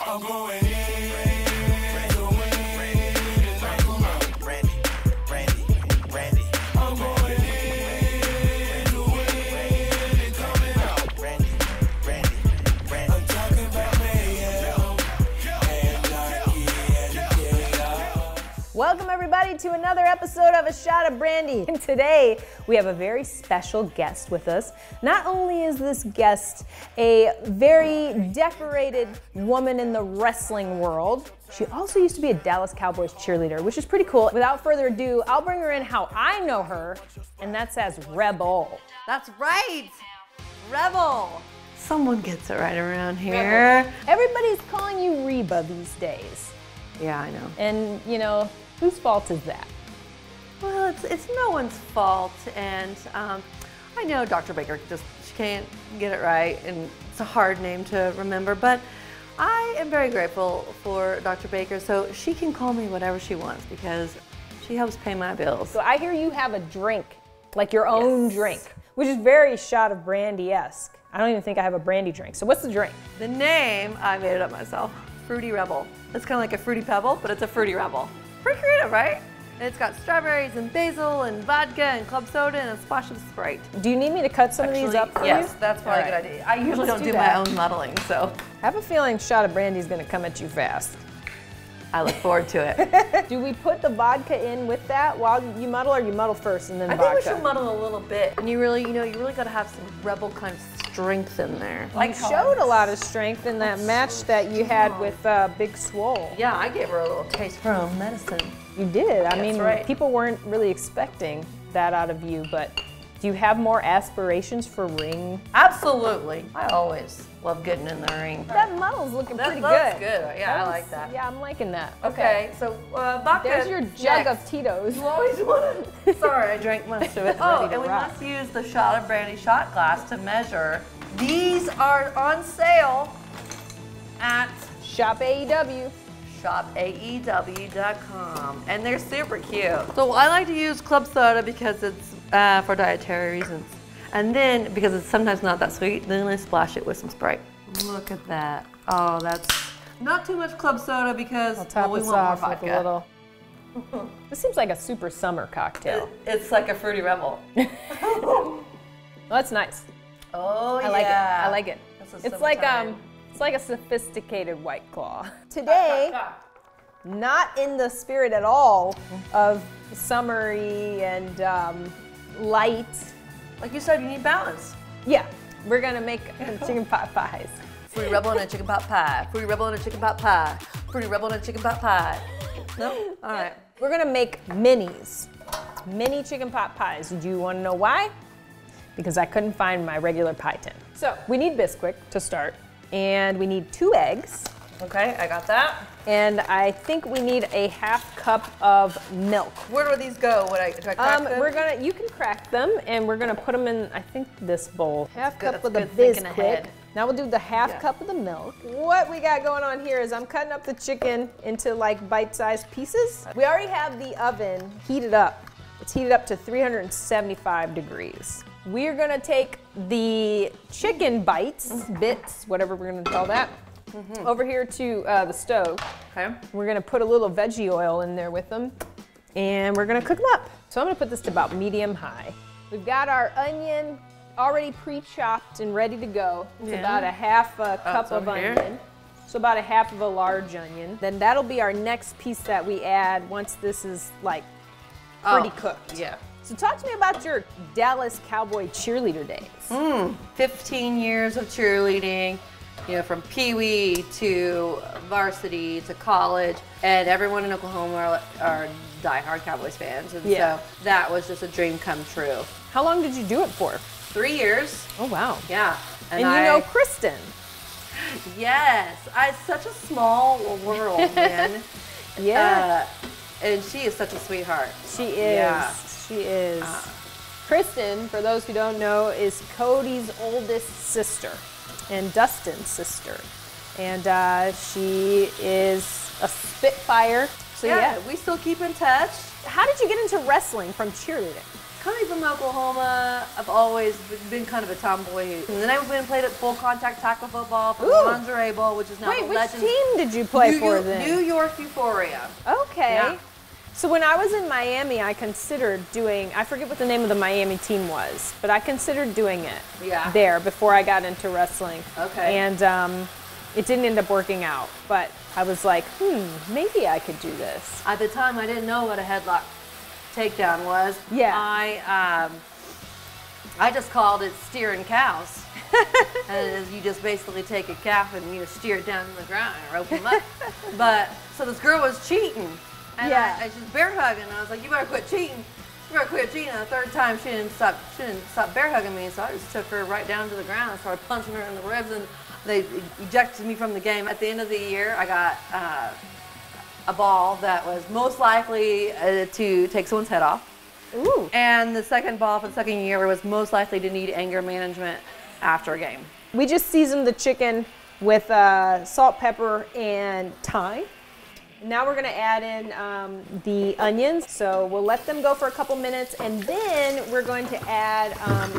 I'm going in to win. Brandi. I'm going in to win and coming out. Brandi. I'm talking about mayhem and chaos. Welcome everybody to another episode of A Shot of Brandi. And today we have a very special guest with us. Not only is this guest a very decorated woman in the wrestling world, she also used to be a Dallas Cowboys cheerleader, which is pretty cool. Without further ado, I'll bring her in how I know her, and that's as Rebel. That's right, Rebel. Someone gets it right around here. Everybody's calling you Reba these days. Yeah, I know. And you know, whose fault is that? Well, it's no one's fault, and I know Dr. Baker she can't get it right, and it's a hard name to remember, but I am very grateful for Dr. Baker, so she can call me whatever she wants because she helps pay my bills. So I hear you have a drink, like your own drink, which is very Shot of Brandi-esque. I don't even think I have a Brandi drink. So what's the drink? The name, I made it up myself, Fruity Rebel. It's kind of like a Fruity Pebble, but it's a Fruity Rebel. Pretty creative, right? And it's got strawberries and basil and vodka and club soda and a splash of Sprite. Do you need me to cut some of these up for you? Yes, that's probably a good idea. I usually don't do my own muddling, so. I have a feeling Shot of Brandi is going to come at you fast. I look forward to it. Do we put the vodka in with that while you muddle, or you muddle first and then vodka? I think we should muddle a little bit. And you really got to have some Rebel kind of strength in there. You showed a lot of strength in that match that you had with Big Swole. Yeah, I gave her a little taste for her own medicine. You did. I mean, people weren't really expecting that out of you, but do you have more aspirations for ring? Absolutely. I always love getting in the ring. That muddle's looking pretty good. That's good. Yeah, I like that. Yeah, I'm liking that. Okay, so vodka. There's your jug of Tito's. You always want to. Sorry, I drank most of it. Oh, and we must use the Shot of Brandi shot glass to measure. These are on sale at Shop AEW. ShopAEW.com, and they're super cute. So I like to use club soda because it's for dietary reasons. And then, because it's sometimes not that sweet, then I splash it with some Sprite. Look at that. Oh, that's not too much club soda because we want more vodka. With a little. This seems like a super summer cocktail. It's like a Fruity Rebel. Well, that's nice. Oh, I like it. I like it. It's like a sophisticated White Claw. Today, not in the spirit at all of summery and light. Like you said, you need balance. Yeah, we're gonna make chicken pot pies. Fruity Rebel and a chicken pot pie. Fruity Rebel and a chicken pot pie. Fruity Rebel and a chicken pot pie. No? All right. We're gonna make minis. Mini chicken pot pies. Do you wanna know why? Because I couldn't find my regular pie tin. So we need Bisquick to start, and we need 2 eggs. Okay, I got that. And I think we need a ½ cup of milk. Where do these go? Do I crack them? You can crack them, and we're gonna put them in, I think, this bowl. ½ cup of the Bisquick. Bisquick. Now we'll do the ½ cup of the milk. What we got going on here is I'm cutting up the chicken into like bite-sized pieces. We already have the oven heated up. It's heated up to 375 degrees. We're gonna take the chicken bits, whatever we're gonna call that, over here to the stove. Okay. We're gonna put a little veggie oil in there with them, and we're gonna cook them up. So I'm gonna put this to about medium-high. We've got our onion already pre-chopped and ready to go. It's about a ½ cup of onion. So about a half of a large onion. Then that'll be our next piece that we add once this is like pretty cooked. Yeah. So talk to me about your Dallas Cowboy cheerleader days. 15 years of cheerleading, you know, from Pee-wee to varsity to college, and everyone in Oklahoma are diehard Cowboys fans, and so that was just a dream come true. How long did you do it for? 3 years. Oh, wow. Yeah. And you know Kristen. Yes. It's such a small world, man. Yeah. And she is such a sweetheart. She is. Yeah. She is. Kristen, for those who don't know, is Cody's oldest sister and Dustin's sister. And she is a spitfire. So yeah, we still keep in touch. How did you get into wrestling from cheerleading? coming from Oklahoma, I've always been kind of a tomboy. And then I've been played at full contact tackle football for the Lingerie Bowl, which is now Wait, the which Legends. team did you play for then? New York Euphoria. Okay. Yeah. So when I was in Miami, I considered doing, I forget what the name of the Miami team was, but I considered doing it there before I got into wrestling. Okay. And it didn't end up working out, but I was like, maybe I could do this. At the time, I didn't know what a headlock takedown was. Yeah. I just called it steering cows. And you just basically take a calf and you steer it down to the ground and rope them up. But, so this girl was cheating. And I she's bear hugging. And I was like, you better quit cheating. You better quit cheating. And the third time she didn't stop bear hugging me. So I just took her right down to the ground and started punching her in the ribs. And they ejected me from the game. At the end of the year, I got a ball that was most likely to take someone's head off. Ooh. And the second ball for the second year was most likely to need anger management after a game. We just seasoned the chicken with salt, pepper, and thyme. Now we're gonna add in the onions. So we'll let them go for a couple minutes, and then we're going to add,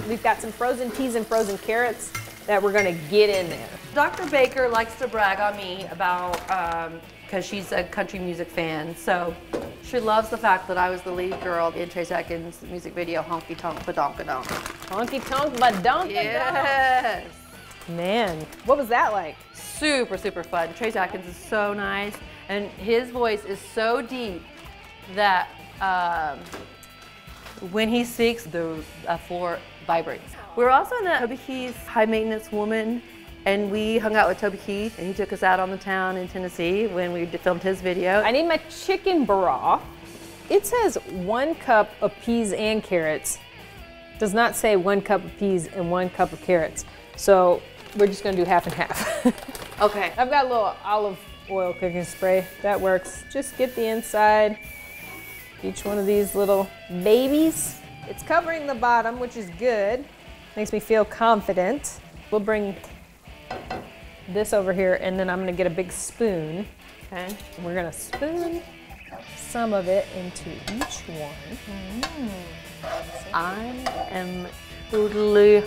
we've got some frozen peas and frozen carrots that we're gonna get in there. Dr. Baker likes to brag on me about, because she's a country music fan, so she loves the fact that I was the lead girl in Trace Atkins' music video, Honky Tonk Badonka-Donk. Honky Tonk Badonka-Donk. Yes. Man, what was that like? Super, super fun. Trace Atkins is so nice, and his voice is so deep that when he speaks, the floor vibrates. We were also in the Toby Keith's High Maintenance Woman, and we hung out with Toby Keith, and he took us out on the town in Tennessee when we filmed his video. I need my chicken broth. It says 1 cup of peas and carrots. Does not say 1 cup of peas and 1 cup of carrots. So we're just gonna do half and half. Okay. I've got a little olive oil cooking spray. That works. Just get the inside. Each one of these little babies. It's covering the bottom, which is good. Makes me feel confident. We'll bring this over here, and then I'm gonna get a big spoon. Okay. We're gonna spoon some of it into each one. I am totally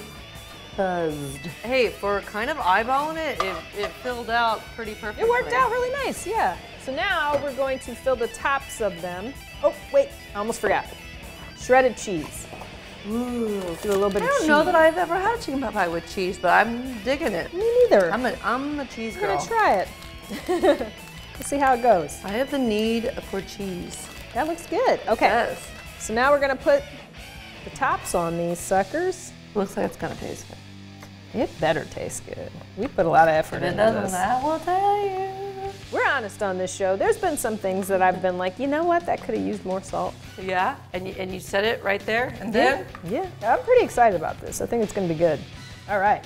buzzed. Hey, for kind of eyeballing it, it filled out pretty perfectly. It worked out really nice, yeah. So now we're going to fill the tops of them. Oh, wait, I almost forgot. Shredded cheese. Ooh, do a little bit of cheese. I don't know that I've ever had a chicken pot pie with cheese, but I'm digging it. Me neither. I'm a cheese We're girl. gonna try it. Let's see how it goes. I have the need for cheese. That looks good. Okay. Yes. So now we're gonna put the tops on these suckers. Looks like it's gonna taste good. It better taste good. We put a lot of effort into this. I will tell you. We're honest on this show. There's been some things that I've been like, you know what, that could have used more salt. Yeah, and you said it right there, and then? Yeah, I'm pretty excited about this. I think it's gonna be good. All right.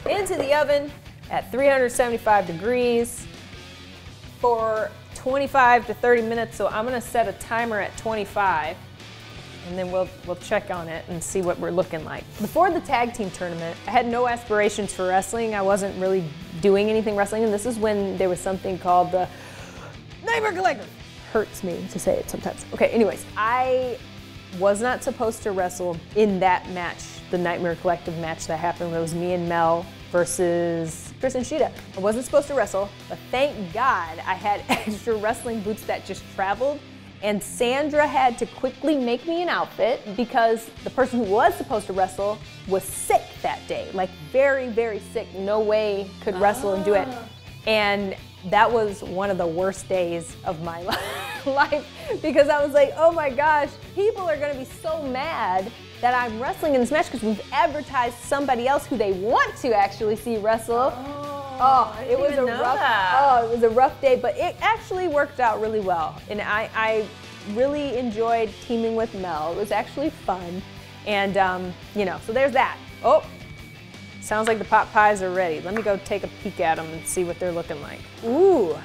Into the oven at 375 degrees for 25 to 30 minutes. So I'm gonna set a timer at 25. And then we'll check on it and see what we're looking like. Before the tag team tournament, I had no aspirations for wrestling. I wasn't really doing anything wrestling, and this is when there was something called the Nightmare Collective. Hurts me to say it sometimes. Okay, anyways, I was not supposed to wrestle in that match, the Nightmare Collective match that happened. It was me and Mel versus Chris and Sheeta. I wasn't supposed to wrestle, but thank God I had extra wrestling boots that just traveled. And Sandra had to quickly make me an outfit because the person who was supposed to wrestle was sick that day, like very, very sick. No way could wrestle and do it. And that was one of the worst days of my life because I was like, oh my gosh, people are gonna be so mad that I'm wrestling in this match because we've advertised somebody else who they want to actually see wrestle. It was a rough day, but it actually worked out really well. And I really enjoyed teaming with Mel. It was actually fun. And, so there's that. Oh, sounds like the pot pies are ready. Let me go take a peek at them and see what they're looking like. Ooh,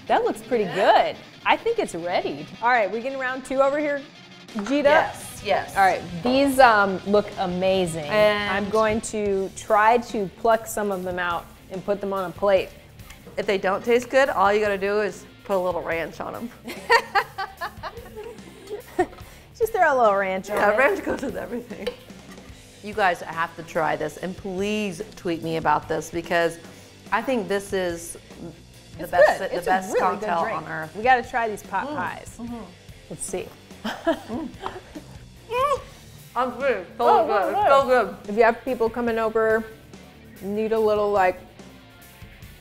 that looks pretty good. I think it's ready. All right, we getting round 2 over here, Gita? Yes. All right, these look amazing. And I'm going to try to pluck some of them out and put them on a plate. If they don't taste good, all you gotta do is put a little ranch on them. Just throw a little ranch on Yeah, it. ranch goes with everything. You guys have to try this, and please tweet me about this because I think this is the It's best, good. the It's a best really good cocktail drink. on earth. We got to try these pot pies. Let's see. I'm good. So Oh, good. good. So good. If you have people coming over, need a little like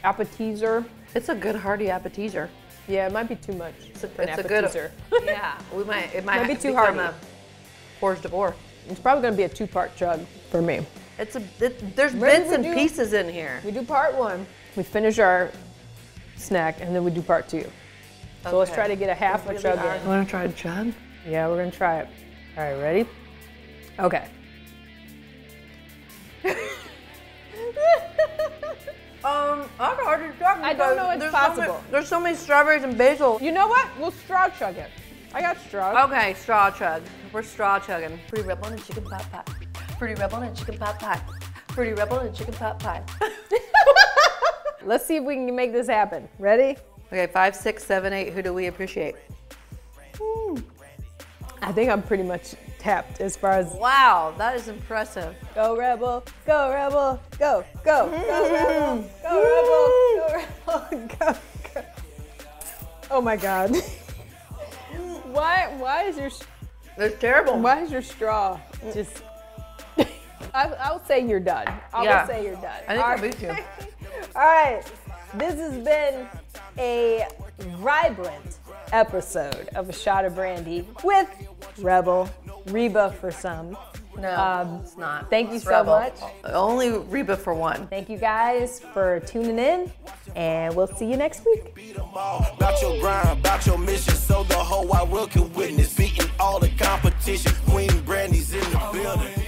appetizer. It's a good hearty appetizer. Yeah, it might be too much for an It's a good. appetizer. Yeah, it might be too become hearty. a Forge de boar. It's probably gonna be a 2-part chug for me. There's Maybe bits we and do- pieces in here. We do part 1, we finish our snack, and then we do part 2. So let's Okay. try to get a half a chug You in. want to try a chug? Yeah, we're gonna try it. All right, ready? Okay. I've already chugged. I don't know it's possible. There's so many strawberries and basil. You know what? We'll straw chug it. I got straw. Okay, straw chug. We're straw chugging. Fruity Rebel and chicken pot pie. Fruity Rebel and chicken pot pie. Fruity Rebel and chicken pot pie. Let's see if we can make this happen. Ready? Okay, 5, 6, 7, 8. Who do we appreciate? I think I'm pretty much tapped as far as Wow, that is impressive. go Rebel, go Rebel, go, go, go Rebel, go Rebel, go Rebel, go, go. Oh my God. Why is your It's terrible. straw just? I'll say you're done. I Yeah. will say you're done. I think All I beat you. All right, this has been a vibrant episode of A Shot of Brandy with Rebel, Reba for some. No, it's not. Thank you It's so Rebel. much. Only Reba for one. Thank you guys for tuning in, and we'll see you next week. Beat 'em all. About your grind, about your mission, so the whole wide world can witness. Beating all the competition. Queen Brandy's in the building.